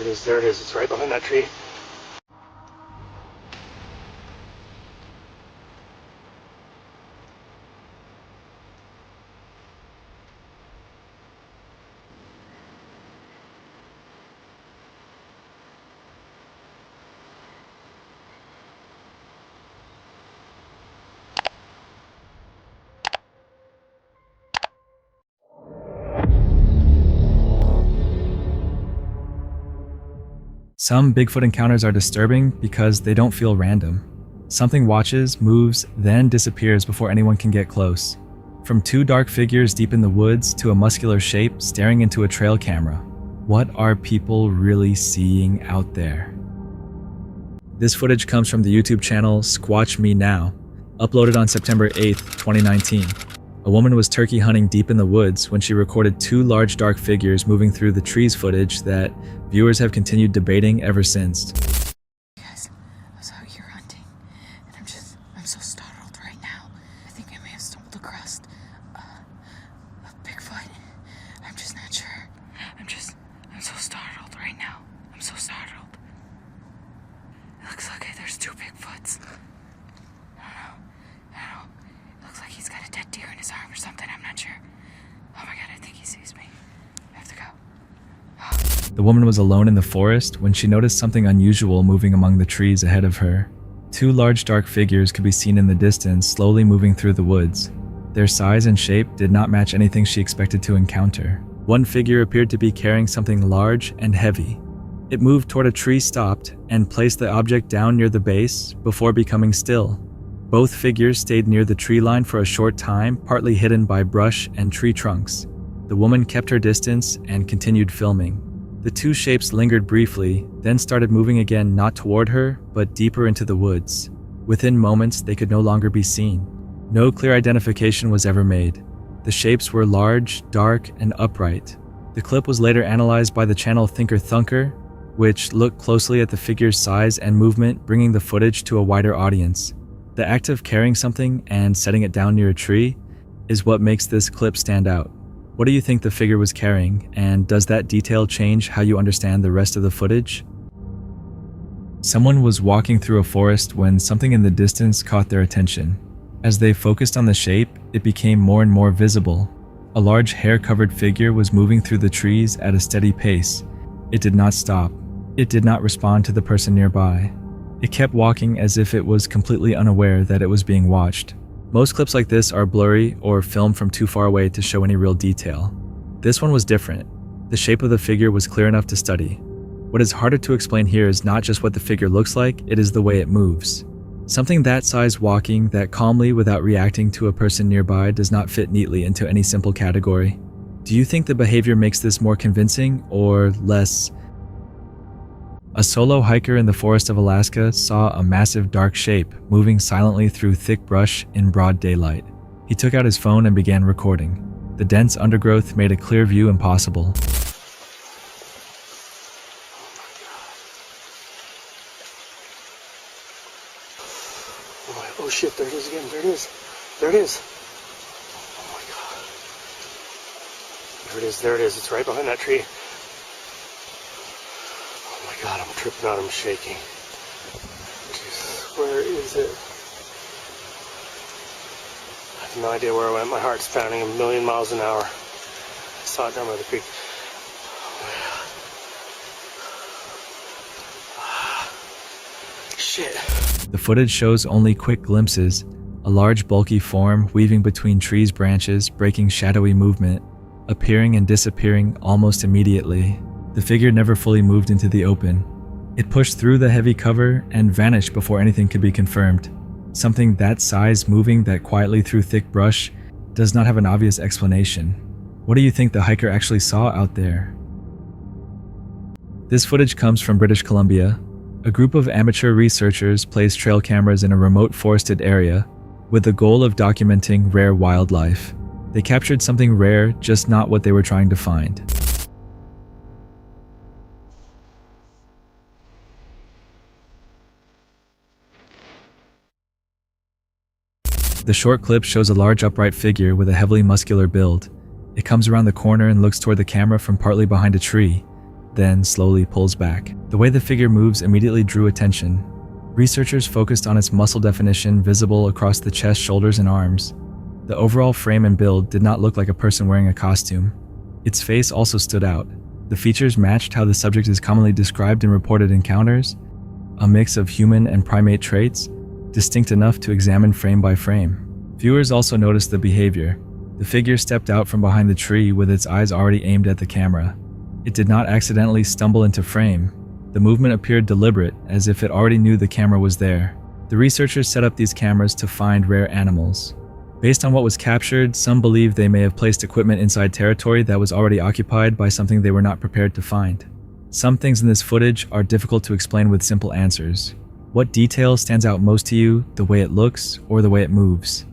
There it is. It's right behind that tree. Some Bigfoot encounters are disturbing because they don't feel random. Something watches, moves, then disappears before anyone can get close. From two dark figures deep in the woods to a muscular shape staring into a trail camera. What are people really seeing out there? This footage comes from the YouTube channel Squatch Me Now, uploaded on September 8th, 2019. A woman was turkey hunting deep in the woods when she recorded two large dark figures moving through the trees, footage that viewers have continued debating ever since. Guys, I was out here hunting, and I'm so startled right now. I think I may have stumbled across a Bigfoot. I'm just not sure. I'm so startled right now. I'm so startled. It looks like there's two Bigfoots. I don't know. It looks like he's got a dead deer in his arm or something. I'm not sure. Oh my god, I think he sees me. I have to go. The woman was alone in the forest when she noticed something unusual moving among the trees ahead of her. Two large dark figures could be seen in the distance, slowly moving through the woods. Their size and shape did not match anything she expected to encounter. One figure appeared to be carrying something large and heavy. It moved toward a tree, stopped, and placed the object down near the base before becoming still. Both figures stayed near the tree line for a short time, partly hidden by brush and tree trunks. The woman kept her distance and continued filming. The two shapes lingered briefly, then started moving again, not toward her, but deeper into the woods. Within moments, they could no longer be seen. No clear identification was ever made. The shapes were large, dark, and upright. The clip was later analyzed by the channel Thinker Thunker, which looked closely at the figure's size and movement, bringing the footage to a wider audience. The act of carrying something and setting it down near a tree is what makes this clip stand out. What do you think the figure was carrying, and does that detail change how you understand the rest of the footage? Someone was walking through a forest when something in the distance caught their attention. As they focused on the shape, it became more and more visible. A large hair-covered figure was moving through the trees at a steady pace. It did not stop. It did not respond to the person nearby. It kept walking as if it was completely unaware that it was being watched. Most clips like this are blurry or filmed from too far away to show any real detail. This one was different. The shape of the figure was clear enough to study. What is harder to explain here is not just what the figure looks like, it is the way it moves. Something that size walking that calmly without reacting to a person nearby does not fit neatly into any simple category. Do you think the behavior makes this more convincing or less? A solo hiker in the forest of Alaska saw a massive dark shape moving silently through thick brush in broad daylight. He took out his phone and began recording. The dense undergrowth made a clear view impossible. Oh shit, there it is again. There it is. There it is. Oh my god. There it is. There it is. It's right behind that tree. Oh my god, I'm tripping out. I'm shaking. Jesus, where is it? I have no idea where I went. My heart's pounding a million miles an hour. I saw it down by the creek. Shit. The footage shows only quick glimpses, a large bulky form weaving between trees' branches, breaking shadowy movement, appearing and disappearing almost immediately. The figure never fully moved into the open. It pushed through the heavy cover and vanished before anything could be confirmed. Something that size moving that quietly through thick brush does not have an obvious explanation. What do you think the hiker actually saw out there? This footage comes from British Columbia. A group of amateur researchers placed trail cameras in a remote forested area with the goal of documenting rare wildlife. They captured something rare, just not what they were trying to find. The short clip shows a large upright figure with a heavily muscular build. It comes around the corner and looks toward the camera from partly behind a tree. then slowly pulls back. The way the figure moves immediately drew attention. Researchers focused on its muscle definition visible across the chest, shoulders, and arms. The overall frame and build did not look like a person wearing a costume. Its face also stood out. The features matched how the subject is commonly described in reported encounters, a mix of human and primate traits, distinct enough to examine frame by frame. Viewers also noticed the behavior. The figure stepped out from behind the tree with its eyes already aimed at the camera. It did not accidentally stumble into frame. The movement appeared deliberate, as if it already knew the camera was there. The researchers set up these cameras to find rare animals. Based on what was captured, some believe they may have placed equipment inside territory that was already occupied by something they were not prepared to find. Some things in this footage are difficult to explain with simple answers. What detail stands out most to you, the way it looks or the way it moves?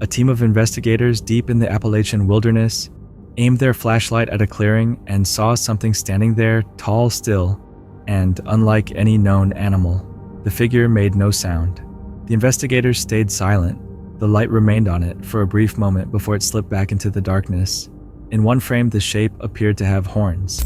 A team of investigators deep in the Appalachian wilderness aimed their flashlight at a clearing and saw something standing there, tall still, and unlike any known animal. The figure made no sound. The investigators stayed silent. The light remained on it for a brief moment before it slipped back into the darkness. In one frame, the shape appeared to have horns.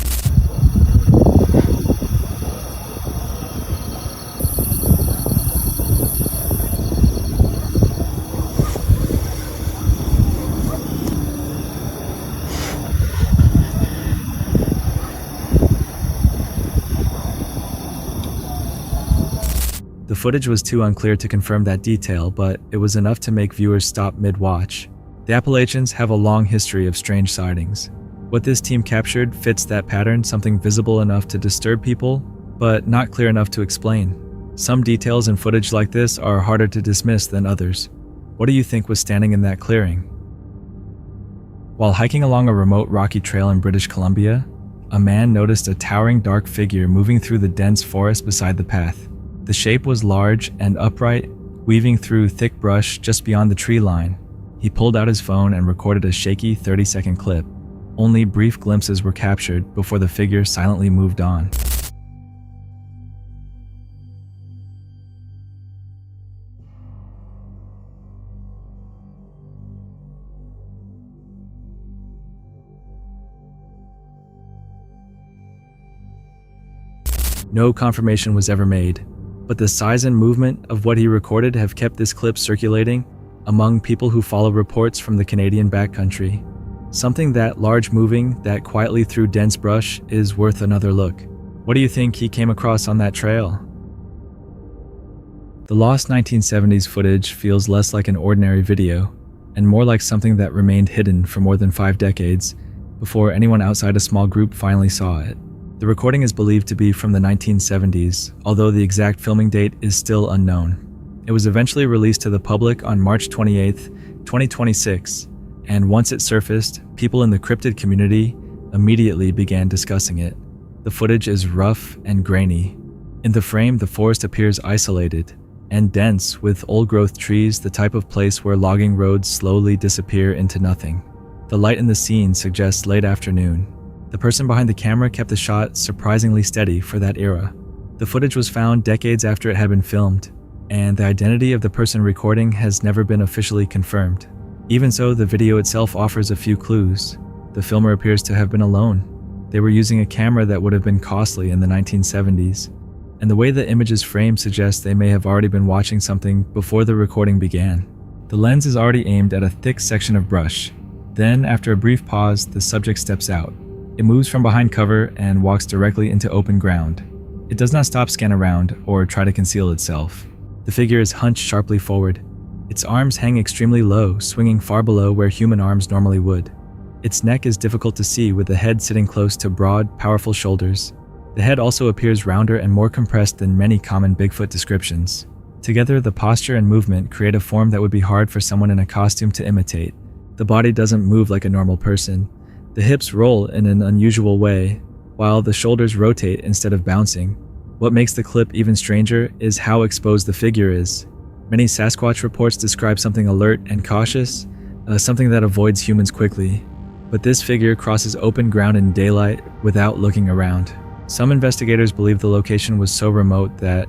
The footage was too unclear to confirm that detail, but it was enough to make viewers stop mid-watch. The Appalachians have a long history of strange sightings. What this team captured fits that pattern, something visible enough to disturb people, but not clear enough to explain. Some details in footage like this are harder to dismiss than others. What do you think was standing in that clearing? While hiking along a remote rocky trail in British Columbia, a man noticed a towering dark figure moving through the dense forest beside the path. The shape was large and upright, weaving through thick brush just beyond the tree line. He pulled out his phone and recorded a shaky 30-second clip. Only brief glimpses were captured before the figure silently moved on. No confirmation was ever made, but the size and movement of what he recorded have kept this clip circulating among people who follow reports from the Canadian backcountry. Something that large moving, that quietly through dense brush, is worth another look. What do you think he came across on that trail? The lost 1970s footage feels less like an ordinary video, and more like something that remained hidden for more than 5 decades before anyone outside a small group finally saw it. The recording is believed to be from the 1970s, although the exact filming date is still unknown. It was eventually released to the public on March 28, 2026, and once it surfaced, people in the cryptid community immediately began discussing it. The footage is rough and grainy. In the frame, the forest appears isolated and dense with old-growth trees, the type of place where logging roads slowly disappear into nothing. The light in the scene suggests late afternoon. The person behind the camera kept the shot surprisingly steady for that era. The footage was found decades after it had been filmed, and the identity of the person recording has never been officially confirmed. Even so, the video itself offers a few clues. The filmer appears to have been alone. They were using a camera that would have been costly in the 1970s, and the way the image is framed suggests they may have already been watching something before the recording began. The lens is already aimed at a thick section of brush. Then, after a brief pause, the subject steps out. It moves from behind cover and walks directly into open ground. It does not stop, scan around, or try to conceal itself. The figure is hunched sharply forward. Its arms hang extremely low, swinging far below where human arms normally would. Its neck is difficult to see, with the head sitting close to broad, powerful shoulders. The head also appears rounder and more compressed than many common Bigfoot descriptions. Together, the posture and movement create a form that would be hard for someone in a costume to imitate. The body doesn't move like a normal person. The hips roll in an unusual way, while the shoulders rotate instead of bouncing. What makes the clip even stranger is how exposed the figure is. Many Sasquatch reports describe something alert and cautious, something that avoids humans quickly. But this figure crosses open ground in daylight without looking around. Some investigators believe the location was so remote that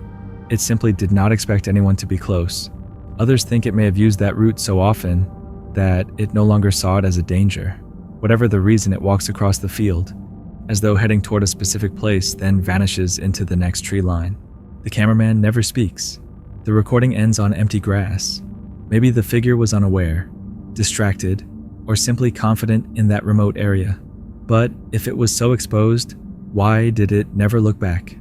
it simply did not expect anyone to be close. Others think it may have used that route so often that it no longer saw it as a danger. Whatever the reason, it walks across the field. as though heading toward a specific place, then vanishes into the next tree line. The cameraman never speaks. The recording ends on empty grass. Maybe the figure was unaware, distracted, or simply confident in that remote area. But if it was so exposed, why did it never look back?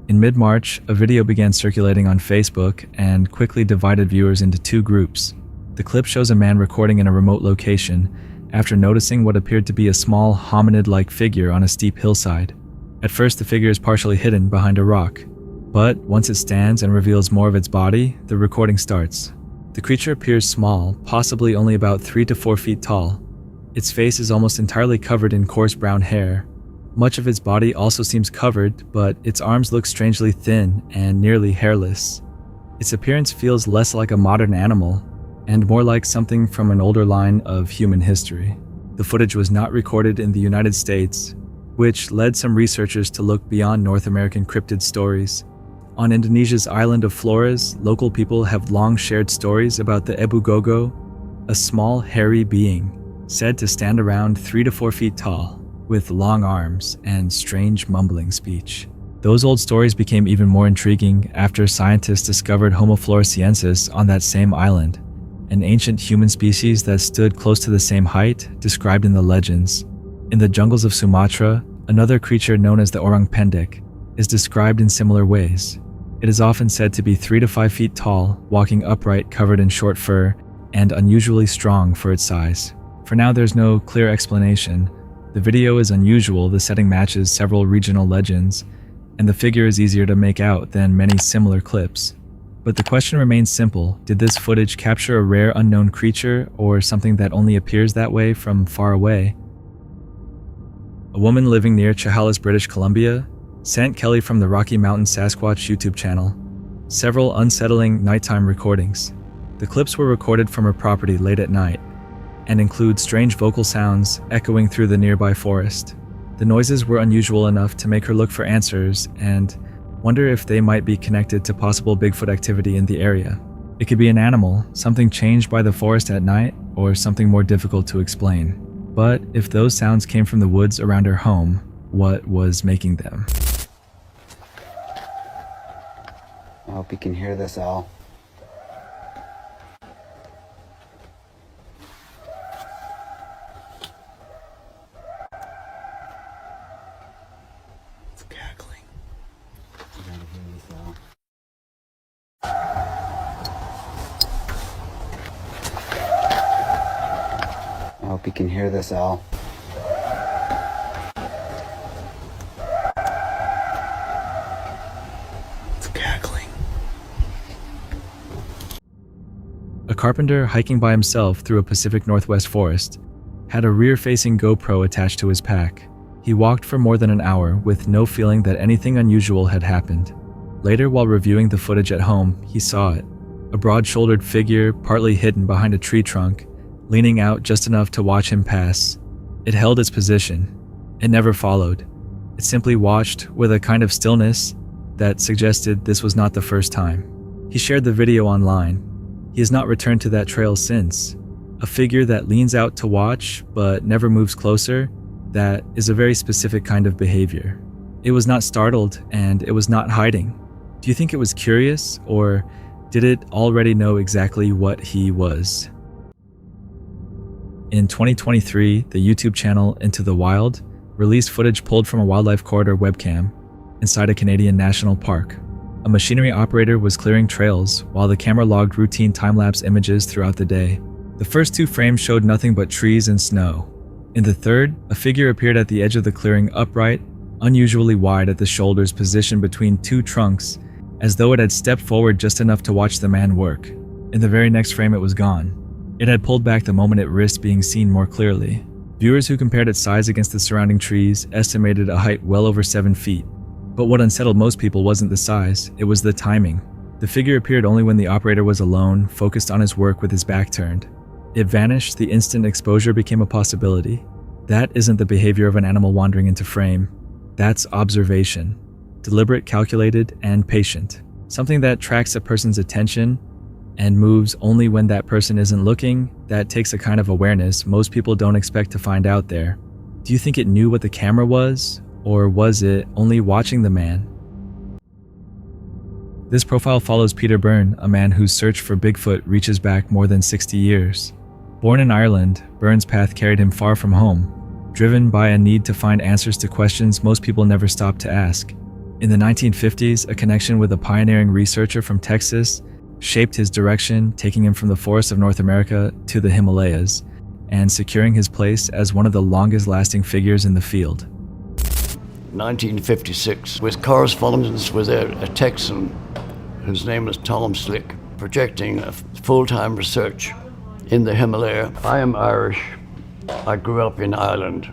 In mid-March, a video began circulating on Facebook and quickly divided viewers into two groups. The clip shows a man recording in a remote location after noticing what appeared to be a small hominid-like figure on a steep hillside. At first, the figure is partially hidden behind a rock, but once it stands and reveals more of its body, the recording starts. The creature appears small, possibly only about 3 to 4 feet tall. Its face is almost entirely covered in coarse brown hair. Much of its body also seems covered, but its arms look strangely thin and nearly hairless. Its appearance feels less like a modern animal and more like something from an older line of human history. The footage was not recorded in the United States, which led some researchers to look beyond North American cryptid stories. On Indonesia's island of Flores, local people have long shared stories about the Ebu Gogo, a small, hairy being said to stand around 3 to 4 feet tall, with long arms and strange mumbling speech. Those old stories became even more intriguing after scientists discovered Homo floresiensis on that same island, an ancient human species that stood close to the same height described in the legends. In the jungles of Sumatra, another creature known as the orang pendek is described in similar ways. It is often said to be 3 to 5 feet tall, walking upright covered in short fur, and unusually strong for its size. For now, there's no clear explanation. The video is unusual, the setting matches several regional legends, and the figure is easier to make out than many similar clips. But the question remains simple: did this footage capture a rare unknown creature, or something that only appears that way from far away? A woman living near Chehalis, British Columbia, sent Kelly from the Rocky Mountain Sasquatch YouTube channel several unsettling nighttime recordings. The clips were recorded from her property late at night, and include strange vocal sounds echoing through the nearby forest. The noises were unusual enough to make her look for answers and wonder if they might be connected to possible Bigfoot activity in the area. It could be an animal, something changed by the forest at night, or something more difficult to explain. But if those sounds came from the woods around her home, what was making them? I hope you can hear this, Al. I hope you can hear this, Al. It's cackling. A carpenter hiking by himself through a Pacific Northwest forest had a rear-facing GoPro attached to his pack. He walked for more than an hour with no feeling that anything unusual had happened. Later, while reviewing the footage at home, he saw it. A broad-shouldered figure, partly hidden behind a tree trunk, leaning out just enough to watch him pass. It held its position. It never followed. It simply watched with a kind of stillness that suggested this was not the first time. He shared the video online. He has not returned to that trail since. A figure that leans out to watch but never moves closer, that is a very specific kind of behavior. It was not startled and it was not hiding. Do you think it was curious, or did it already know exactly what he was? In 2023, the YouTube channel Into the Wild released footage pulled from a wildlife corridor webcam inside a Canadian national park. A machinery operator was clearing trails while the camera logged routine time-lapse images throughout the day. The first 2 frames showed nothing but trees and snow. In the third, a figure appeared at the edge of the clearing, upright, unusually wide at the shoulders, positioned between 2 trunks, as though it had stepped forward just enough to watch the man work. In the very next frame, it was gone. It had pulled back the moment it risked being seen more clearly. Viewers who compared its size against the surrounding trees estimated a height well over 7 feet. But what unsettled most people wasn't the size, it was the timing. The figure appeared only when the operator was alone, focused on his work with his back turned. It vanished the instant exposure became a possibility. That isn't the behavior of an animal wandering into frame. That's observation. Deliberate, calculated, and patient. Something that tracks a person's attention and moves only when that person isn't looking. That takes a kind of awareness most people don't expect to find out there. Do you think it knew what the camera was, or was it only watching the man? This profile follows Peter Byrne, a man whose search for Bigfoot reaches back more than 60 years. Born in Ireland, Byrne's path carried him far from home, driven by a need to find answers to questions most people never stopped to ask. In the 1950s, a connection with a pioneering researcher from Texas shaped his direction, taking him from the forests of North America to the Himalayas, and securing his place as one of the longest-lasting figures in the field. 1956, with correspondence with a Texan whose name was Tom Slick, projecting a full-time research in the Himalaya. I am Irish. I grew up in Ireland.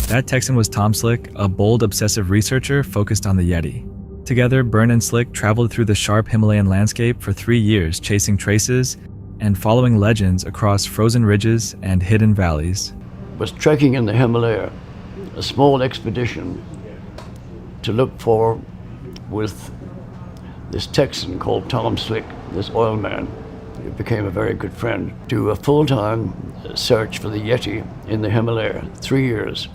That Texan was Tom Slick, a bold, obsessive researcher focused on the Yeti. Together, Byrne and Slick traveled through the sharp Himalayan landscape for 3 years, chasing traces and following legends across frozen ridges and hidden valleys. Was trekking in the Himalaya, a small expedition to look for, with this Texan called Tom Slick, this oil man, who became a very good friend, do a full-time search for the Yeti in the Himalaya, 3 years.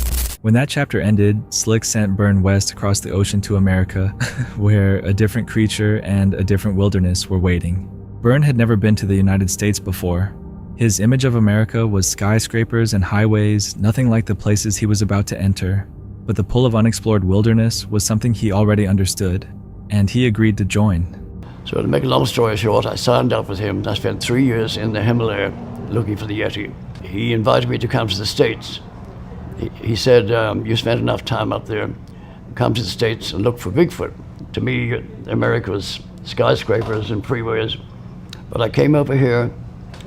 When that chapter ended, Slick sent Byrne west across the ocean to America, where a different creature and a different wilderness were waiting. Byrne had never been to the United States before. His image of America was skyscrapers and highways, nothing like the places he was about to enter. But the pull of unexplored wilderness was something he already understood, and he agreed to join. So to make a long story short, I signed up with him. I spent 3 years in the Himalaya looking for the Yeti. He invited me to come to the States. He said, you spent enough time up there, come to the States and look for Bigfoot. To me, America was skyscrapers and freeways. But I came over here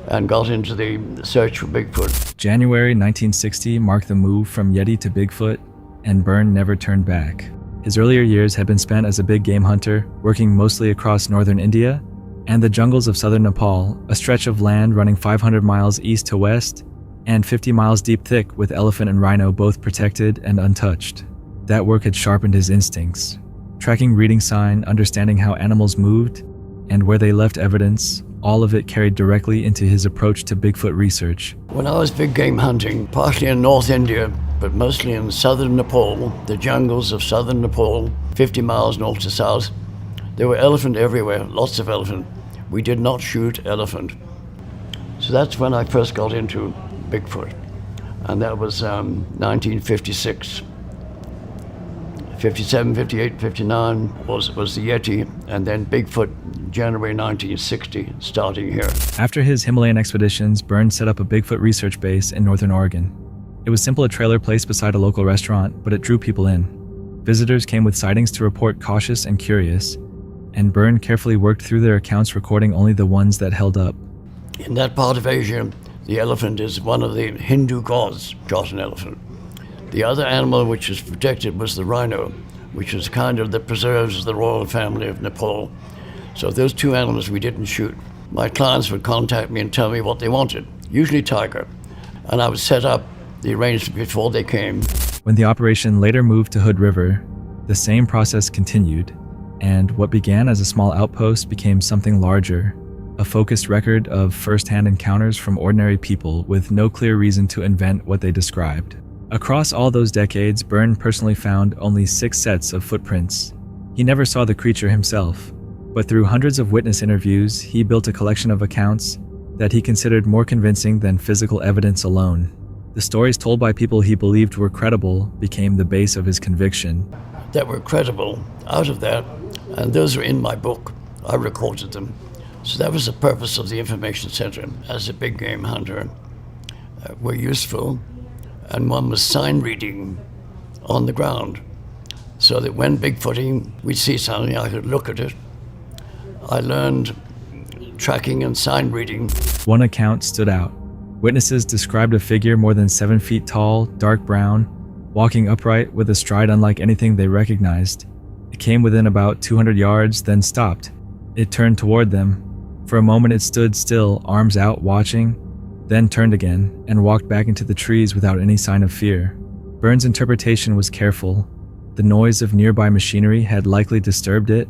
and got into the search for Bigfoot. January 1960 marked the move from Yeti to Bigfoot, and Byrne never turned back. His earlier years had been spent as a big game hunter, working mostly across northern India and the jungles of southern Nepal, a stretch of land running 500 miles east to west and 50 miles deep thick, with elephant and rhino both protected and untouched. That work had sharpened his instincts, tracking reading sign, understanding how animals moved, and where they left evidence. All of it carried directly into his approach to Bigfoot research. When I was big game hunting, partly in North India, but mostly in southern Nepal, the jungles of southern Nepal, 50 miles north to south, there were elephant everywhere, lots of elephant. We did not shoot elephant. So that's when I first got into Bigfoot. And that was 1956. 57, 58, 59 was the Yeti, and then Bigfoot, January 1960, starting here. After his Himalayan expeditions, Byrne set up a Bigfoot research base in northern Oregon. It was simply a trailer placed beside a local restaurant, but it drew people in. Visitors came with sightings to report, cautious and curious, and Byrne carefully worked through their accounts, recording only the ones that held up. In that part of Asia, the elephant is one of the Hindu gods, shot an elephant. The other animal which was protected was the rhino, which is kind of the preserves of the royal family of Nepal. So those two animals we didn't shoot. My clients would contact me and tell me what they wanted, usually tiger, and I would set up the arrangement before they came. When the operation later moved to Hood River, the same process continued, and what began as a small outpost became something larger, a focused record of first-hand encounters from ordinary people with no clear reason to invent what they described. Across all those decades, Byrne personally found only 6 sets of footprints. He never saw the creature himself, but through hundreds of witness interviews, he built a collection of accounts that he considered more convincing than physical evidence alone. The stories told by people he believed were credible became the base of his conviction. That were credible out of that, and those are in my book. I recorded them. So that was the purpose of the information center. As a big game hunter, were useful, and one was sign reading on the ground, so that when Bigfooting, we'd see something, I could look at it. I learned tracking and sign reading. One account stood out. Witnesses described a figure more than 7 feet tall, dark brown, walking upright with a stride unlike anything they recognized. It came within about 200 yards, then stopped. It turned toward them. For a moment it stood still, arms out, watching, then turned again and walked back into the trees without any sign of fear. Byrne's interpretation was careful. The noise of nearby machinery had likely disturbed it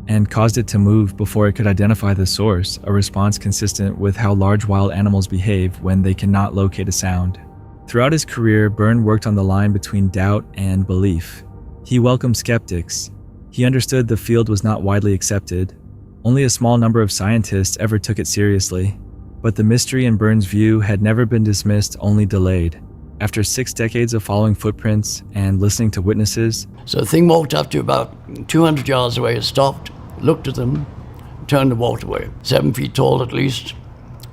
and caused it to move before it could identify the source, a response consistent with how large wild animals behave when they cannot locate a sound. Throughout his career, Byrne worked on the line between doubt and belief. He welcomed skeptics. He understood the field was not widely accepted. Only a small number of scientists ever took it seriously. But the mystery in Byrne's view had never been dismissed, only delayed. After 6 decades of following footprints and listening to witnesses, So the thing walked up to about 200 yards away, it stopped, looked at them, turned and walked away. 7 feet tall at least,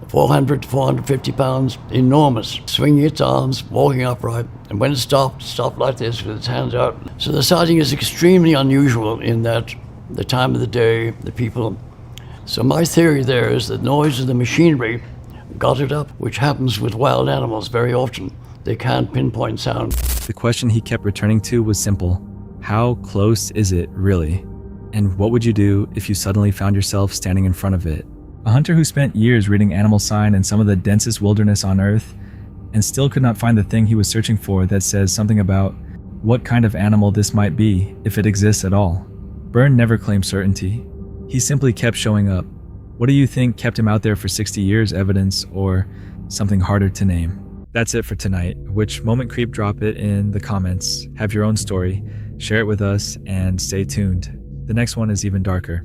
400 to 450 pounds, enormous, swinging its arms, walking upright. And when it stopped like this with its hands out. So the sighting is extremely unusual in that the time of the day, the people. So my theory there is that noise of the machinery got it up, which happens with wild animals very often. They can't pinpoint sound. the question he kept returning to was simple. How close is it, really? And what would you do if you suddenly found yourself standing in front of it? A hunter who spent years reading animal sign in some of the densest wilderness on Earth and still could not find the thing he was searching for that says something about what kind of animal this might be, if it exists at all. Byrne never claimed certainty. He simply kept showing up. What do you think kept him out there for 60 years, evidence, or something harder to name? That's it for tonight. Which moment creep? Drop it in the comments. Have your own story, share it with us, and stay tuned. The next one is even darker.